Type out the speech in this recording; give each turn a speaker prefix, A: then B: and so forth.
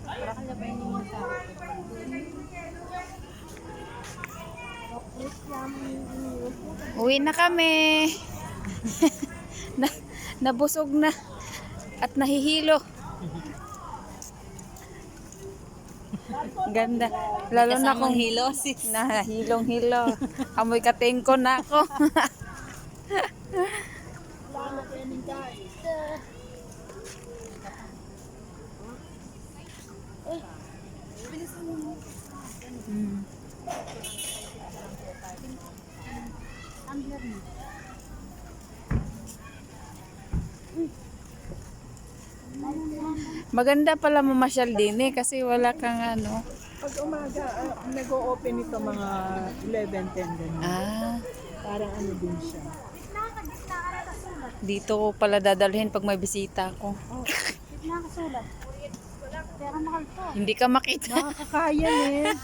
A: Para kanya ba yung sa uwi na kami. Nabusog na at nahihilo. Ganda. Lalo na kung
B: hilosis.
A: nahilong-hilo. Amoy katingko na ako. Maganda pala mamasyal din kasi wala kang ano.
B: Pag umaga, nag-o-open ito mga 11, 10 ganun.
A: Ah,
B: Parang ano din siya.
A: dito ko pala dadalhin pag may bisita ako.
C: Nakasulat. Pero mahal to.
A: Hindi ka makita.
B: Nakakakayan eh.